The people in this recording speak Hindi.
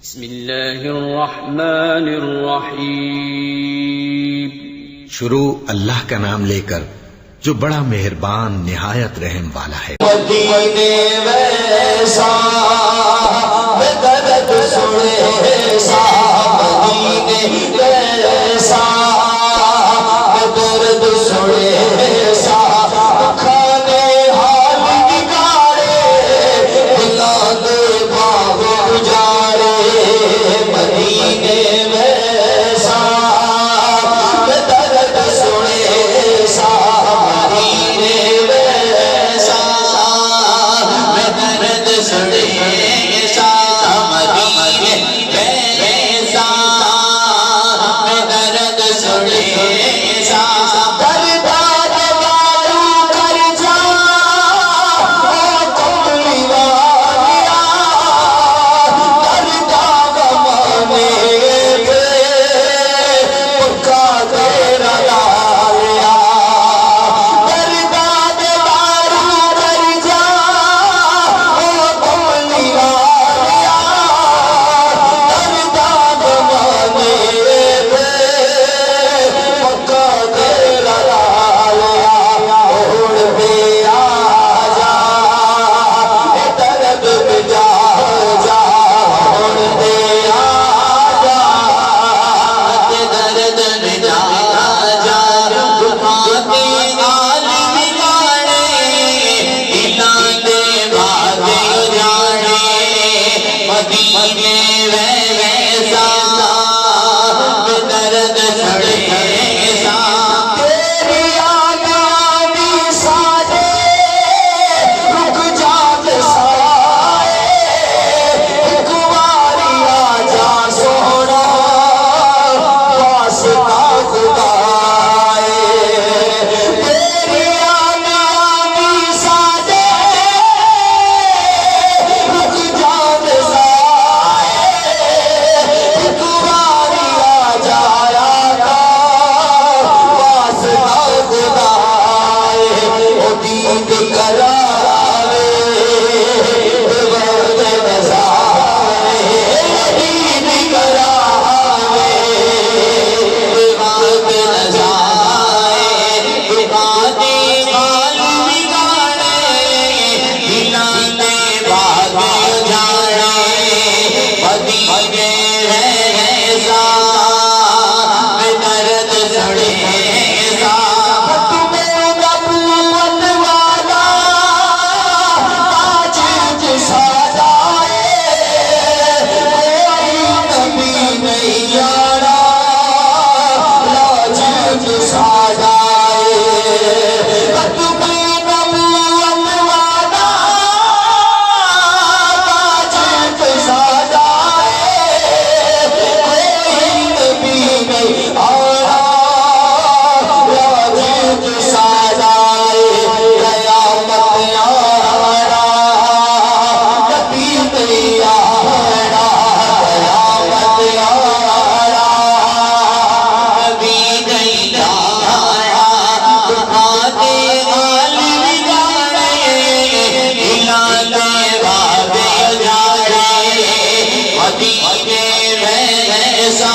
बिस्मिल्लाहिर्रहमानिर्रहीम। शुरू अल्लाह का नाम लेकर जो बड़ा मेहरबान निहायत रहम वाला है। मदीने वैसा दर्द सुने सा, मदीने वैसा दर्द सुने सा, खाने हाल बिगाड़े दिलों दे बाग उजाड़े। मदीने वैसा दर्द सुने सा, मदीने वैसा दर्द सुने सा, मदीने वैसा दर्द सुने सा। दर्द वारू कर जा ओ कमली वालिया, दर्द गमाने पे पक्का तेरा लालिया। दर्द वारू कर जा ओ कमली वालिया, दर्द गमाने पे पक्का तेरा लालिया। ओढ़ पे आ जा ए दर्द मिटा जा, ओढ़ पे आ जा ए दर्द मिटा जा। दुखाते हाल बिगाड़े दिलाते भाग उजाड़े। मदीने वैसा दर्द सड़े सा। तेरी आगामी साजे रुक जात साए, एक बारी आजा सोना वास्ता खुदाए। तेरी आगामी साजे रुक जात साए, एक बारी आजा आका वास्ता खुदाए। ओ दीद करावे वक्त नज़ारे, दीद करावे वक्त नज़ारे। दुखाते हाल बिगाड़े दिलाते भाग उजाड़े। मदीने वैसा दर्द सड़े सा। तुम्हें नबूवत वाला ताज जिसा जाए, कोई नबी नहीं यारा लाज जिसा जाए। तुम्हें नबूवत वाला ताज जिसा जाए, कोई नबी नहीं आया लाज जिसा जाए। कयामत आया नबी नहीं आया, कयामत आया नबी नहीं आया। दुखाते हाल बिगाड़े दिलाते भाग उजाड़े। मदीने वैसा